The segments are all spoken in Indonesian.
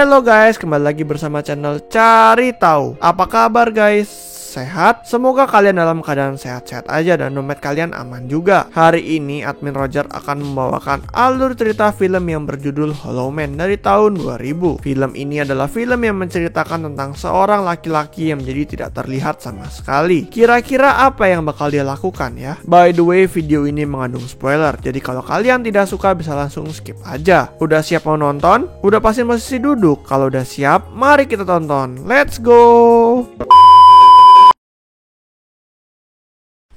Halo guys, kembali lagi bersama channel Cari Tahu. Apa kabar guys? Sehat? Semoga kalian dalam keadaan sehat-sehat aja dan dompet kalian aman juga. Hari ini admin Roger akan membawakan alur cerita film yang berjudul Hollow Man dari tahun 2000. Film ini adalah film yang menceritakan tentang seorang laki-laki yang menjadi tidak terlihat sama sekali. Kira-kira apa yang bakal dia lakukan ya? By the way, video ini mengandung spoiler, jadi kalau kalian tidak suka bisa langsung skip aja. Udah siap mau nonton? Udah pasti posisi duduk? Kalau udah siap, mari kita tonton. Let's go!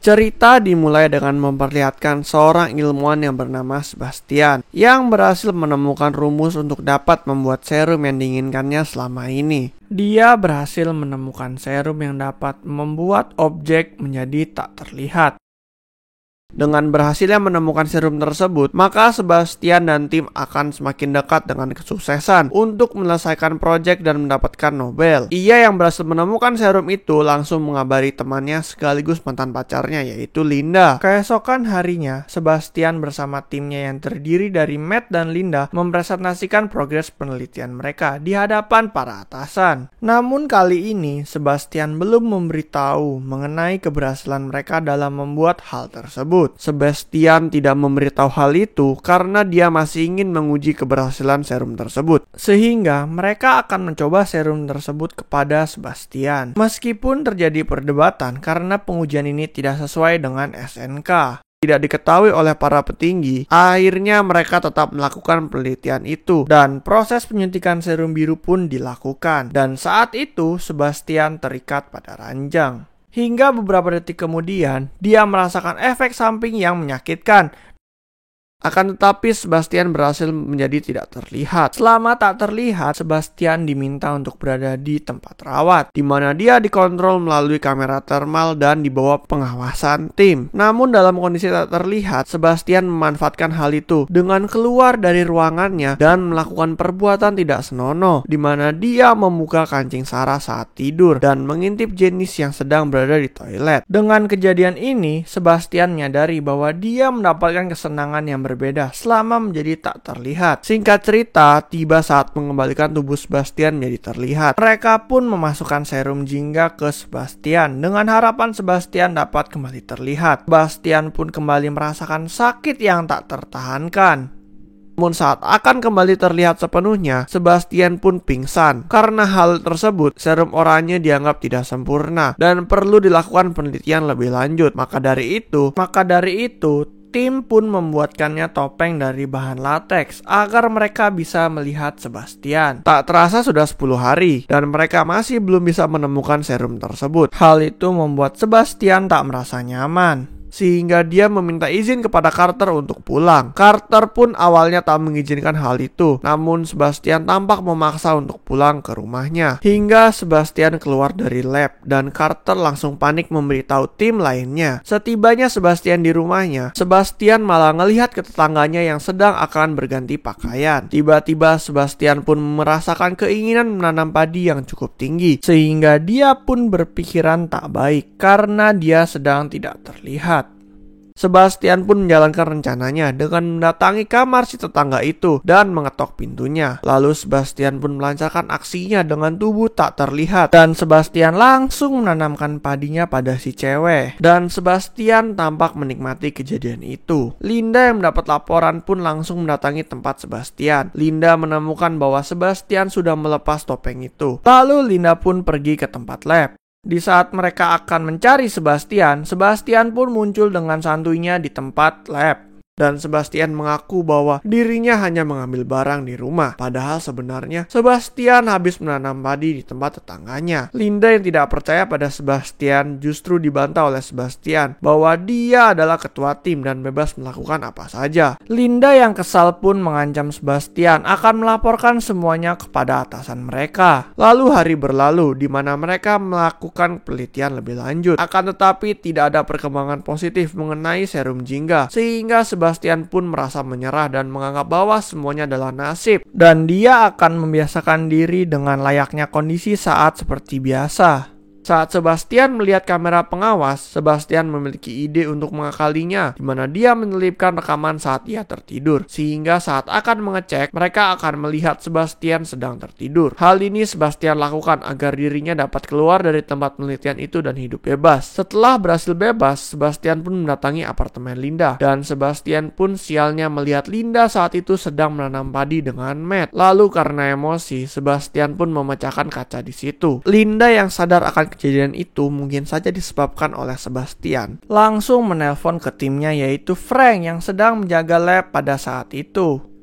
Cerita dimulai dengan memperlihatkan seorang ilmuwan yang bernama Sebastian yang berhasil menemukan rumus untuk dapat membuat serum yang diinginkannya selama ini. Dia berhasil menemukan serum yang dapat membuat objek menjadi tak terlihat. Dengan berhasilnya menemukan serum tersebut, maka Sebastian dan tim akan semakin dekat dengan kesuksesan untuk menyelesaikan proyek dan mendapatkan Nobel. Ia yang berhasil menemukan serum itu langsung mengabari temannya sekaligus mantan pacarnya, yaitu Linda. Keesokan harinya, Sebastian bersama timnya yang terdiri dari Matt dan Linda mempresentasikan progres penelitian mereka di hadapan para atasan. Namun kali ini, Sebastian belum memberitahu mengenai keberhasilan mereka dalam membuat hal tersebut. Sebastian tidak memberitahu hal itu karena dia masih ingin menguji keberhasilan serum tersebut. Sehingga mereka akan mencoba serum tersebut kepada Sebastian. Meskipun terjadi perdebatan karena pengujian ini tidak sesuai dengan SNK. Tidak diketahui oleh para petinggi, akhirnya mereka tetap melakukan penelitian itu dan proses penyuntikan serum biru pun dilakukan. Dan saat itu Sebastian terikat pada ranjang. Hingga beberapa detik kemudian, dia merasakan efek samping yang menyakitkan. Akan tetapi Sebastian berhasil menjadi tidak terlihat. Selama tak terlihat, Sebastian diminta untuk berada di tempat rawat, di mana dia dikontrol melalui kamera thermal dan di bawah pengawasan tim. Namun dalam kondisi tak terlihat, Sebastian memanfaatkan hal itu dengan keluar dari ruangannya dan melakukan perbuatan tidak senonoh, di mana dia membuka kancing Sarah saat tidur dan mengintip Janice yang sedang berada di toilet. Dengan kejadian ini, Sebastian menyadari bahwa dia mendapatkan kesenangan yang berbeda selama menjadi tak terlihat. Singkat cerita, tiba saat mengembalikan tubuh Sebastian menjadi terlihat. Mereka pun memasukkan serum jingga ke Sebastian dengan harapan Sebastian dapat kembali terlihat. Sebastian pun kembali merasakan sakit yang tak tertahankan. Namun saat akan kembali terlihat sepenuhnya, Sebastian pun pingsan. Karena hal tersebut, serum oranye dianggap tidak sempurna dan perlu dilakukan penelitian lebih lanjut. Maka dari itu, tim pun membuatkannya topeng dari bahan lateks agar mereka bisa melihat Sebastian. Tak terasa sudah 10 hari dan mereka masih belum bisa menemukan serum tersebut. Hal itu membuat Sebastian tak merasa nyaman, sehingga dia meminta izin kepada Carter untuk pulang. Carter pun awalnya tak mengizinkan hal itu, namun Sebastian tampak memaksa untuk pulang ke rumahnya. Hingga Sebastian keluar dari lab dan Carter langsung panik memberitahu tim lainnya. Setibanya Sebastian di rumahnya, Sebastian malah ngelihat ke tetangganya yang sedang akan berganti pakaian. Tiba-tiba Sebastian pun merasakan keinginan menanam padi yang cukup tinggi, sehingga dia pun berpikiran tak baik karena dia sedang tidak terlihat. Sebastian pun menjalankan rencananya dengan mendatangi kamar si tetangga itu dan mengetok pintunya. Lalu Sebastian pun melancarkan aksinya dengan tubuh tak terlihat. Dan Sebastian langsung menanamkan padinya pada si cewek. Dan Sebastian tampak menikmati kejadian itu. Linda yang mendapat laporan pun langsung mendatangi tempat Sebastian. Linda menemukan bahwa Sebastian sudah melepas topeng itu. Lalu Linda pun pergi ke tempat lab. Di saat mereka akan mencari Sebastian, Sebastian pun muncul dengan santuinya di tempat lab. Dan Sebastian mengaku bahwa dirinya hanya mengambil barang di rumah. Padahal sebenarnya Sebastian habis menanam padi di tempat tetangganya. Linda yang tidak percaya pada Sebastian justru dibantah oleh Sebastian bahwa dia adalah ketua tim dan bebas melakukan apa saja. Linda yang kesal pun mengancam Sebastian akan melaporkan semuanya kepada atasan mereka. Lalu hari berlalu di mana mereka melakukan penelitian lebih lanjut. Akan tetapi tidak ada perkembangan positif mengenai serum jingga, sehingga Sebastian pun merasa menyerah dan menganggap bahwa semuanya adalah nasib dan dia akan membiasakan diri dengan layaknya kondisi saat seperti biasa. Saat Sebastian melihat kamera pengawas, Sebastian memiliki ide untuk mengakalinya, di mana dia menyelipkan rekaman saat ia tertidur, sehingga saat akan mengecek, mereka akan melihat Sebastian sedang tertidur. Hal ini Sebastian lakukan agar dirinya dapat keluar dari tempat penelitian itu dan hidup bebas. Setelah berhasil bebas, Sebastian pun mendatangi apartemen Linda, dan Sebastian pun sialnya melihat Linda saat itu sedang menanam padi dengan Matt. Lalu karena emosi, Sebastian pun memecahkan kaca di situ. Linda yang sadar akan kejadian itu mungkin saja disebabkan oleh Sebastian, langsung menelpon ke timnya yaitu Frank yang sedang menjaga lab pada saat itu.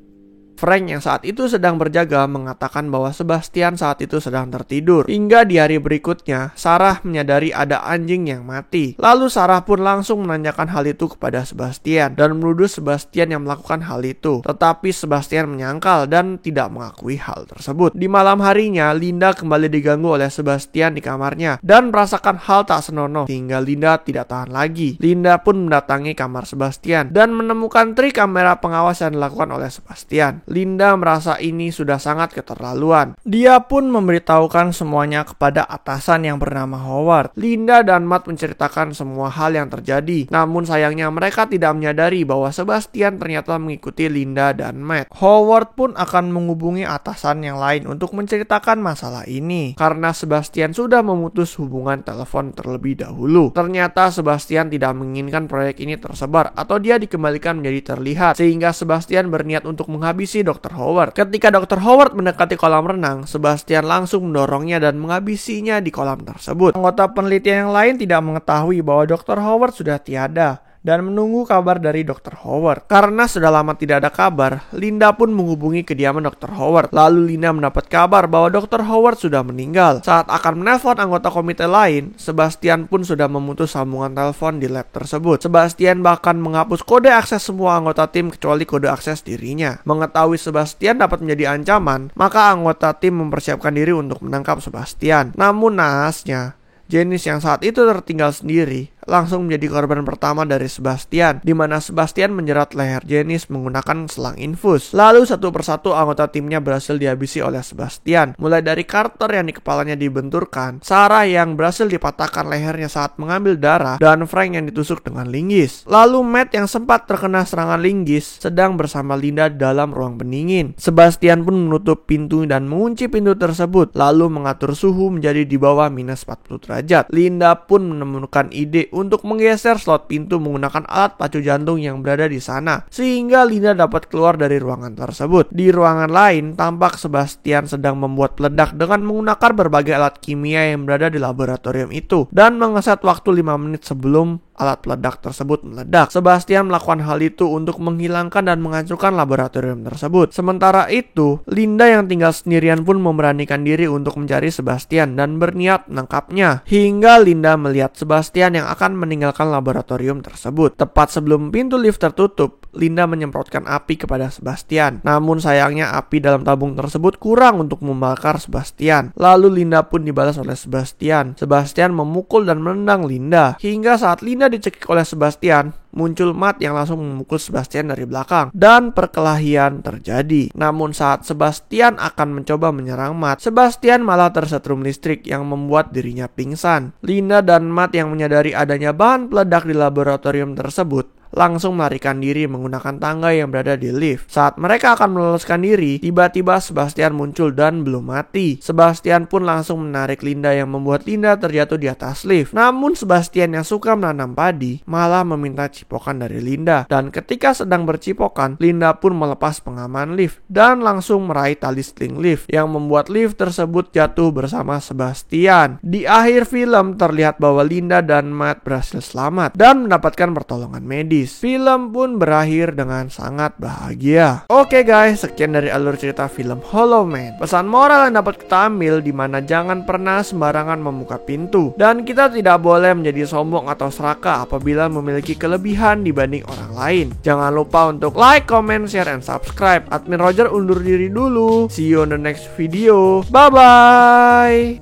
Frank yang saat itu sedang berjaga mengatakan bahwa Sebastian saat itu sedang tertidur. Hingga di hari berikutnya, Sarah menyadari ada anjing yang mati. Lalu Sarah pun langsung menanyakan hal itu kepada Sebastian dan menuduh Sebastian yang melakukan hal itu. Tetapi Sebastian menyangkal dan tidak mengakui hal tersebut. Di malam harinya, Linda kembali diganggu oleh Sebastian di kamarnya dan merasakan hal tak senonoh hingga Linda tidak tahan lagi. Linda pun mendatangi kamar Sebastian dan menemukan trik kamera pengawas yang dilakukan oleh Sebastian. Linda merasa ini sudah sangat keterlaluan. Dia pun memberitahukan semuanya kepada atasan yang bernama Howard. Linda dan Matt menceritakan semua hal yang terjadi. Namun sayangnya mereka tidak menyadari bahwa Sebastian ternyata mengikuti Linda dan Matt. Howard pun akan menghubungi atasan yang lain untuk menceritakan masalah ini, karena Sebastian sudah memutus hubungan telepon terlebih dahulu. Ternyata Sebastian tidak menginginkan proyek ini tersebar atau dia dikembalikan menjadi terlihat, sehingga Sebastian berniat untuk menghabisi Dr. Howard. Ketika Dr. Howard mendekati kolam renang, Sebastian langsung mendorongnya dan menghabisinya di kolam tersebut. Anggota penelitian yang lain tidak mengetahui bahwa Dr. Howard sudah tiada dan menunggu kabar dari Dr. Howard. Karena sudah lama tidak ada kabar, Linda pun menghubungi kediaman Dr. Howard. Lalu Linda mendapat kabar bahwa Dr. Howard sudah meninggal. Saat akan menelpon anggota komite lain, Sebastian pun sudah memutus sambungan telepon di lab tersebut. Sebastian bahkan menghapus kode akses semua anggota tim kecuali kode akses dirinya. Mengetahui Sebastian dapat menjadi ancaman, maka anggota tim mempersiapkan diri untuk menangkap Sebastian. Namun nahasnya, Janice yang saat itu tertinggal sendiri langsung menjadi korban pertama dari Sebastian, di mana Sebastian menjerat leher Janice menggunakan selang infus. Lalu satu persatu anggota timnya berhasil dihabisi oleh Sebastian, mulai dari Carter yang di kepalanya dibenturkan, Sarah yang berhasil dipatahkan lehernya saat mengambil darah, dan Frank yang ditusuk dengan linggis. Lalu Matt yang sempat terkena serangan linggis sedang bersama Linda dalam ruang pendingin. Sebastian pun menutup pintu dan mengunci pintu tersebut, lalu mengatur suhu menjadi di bawah minus 40 derajat. Linda pun menemukan ide untuk menggeser slot pintu menggunakan alat pacu jantung yang berada di sana, sehingga Linda dapat keluar dari ruangan tersebut. Di ruangan lain, tampak Sebastian sedang membuat peledak dengan menggunakan berbagai alat kimia yang berada di laboratorium itu, dan mengeset waktu 5 menit sebelum alat peledak tersebut meledak. Sebastian melakukan hal itu untuk menghilangkan dan menghancurkan laboratorium tersebut. Sementara itu, Linda yang tinggal sendirian pun memberanikan diri untuk mencari Sebastian dan berniat menangkapnya. Hingga Linda melihat Sebastian yang akan meninggalkan laboratorium tersebut. Tepat sebelum pintu lift tertutup, Linda menyemprotkan api kepada Sebastian. Namun sayangnya api dalam tabung tersebut kurang untuk membakar Sebastian. Lalu Linda pun dibalas oleh Sebastian. Sebastian memukul dan menendang Linda. Hingga saat Linda dicekik oleh Sebastian, muncul Matt yang langsung memukul Sebastian dari belakang dan perkelahian terjadi. Namun saat Sebastian akan mencoba menyerang Matt, Sebastian malah tersetrum listrik yang membuat dirinya pingsan. Linda dan Matt yang menyadari adanya bahan peledak di laboratorium tersebut langsung melarikan diri menggunakan tangga yang berada di lift. Saat mereka akan meloloskan diri, tiba-tiba Sebastian muncul dan belum mati. Sebastian pun langsung menarik Linda yang membuat Linda terjatuh di atas lift. Namun Sebastian yang suka menanam padi malah meminta cipokan dari Linda. Dan ketika sedang bercipokan, Linda pun melepas pengaman lift dan langsung meraih tali sling lift yang membuat lift tersebut jatuh bersama Sebastian. Di akhir film terlihat bahwa Linda dan Matt berhasil selamat dan mendapatkan pertolongan medis. Film pun berakhir dengan sangat bahagia. Oke guys, sekian dari alur cerita film Hollow Man. Pesan moral yang dapat kita ambil dimana jangan pernah sembarangan membuka pintu, dan kita tidak boleh menjadi sombong atau serakah apabila memiliki kelebihan dibanding orang lain. Jangan lupa untuk like, comment, share, and subscribe. Admin Roger undur diri dulu. See you on the next video. Bye bye.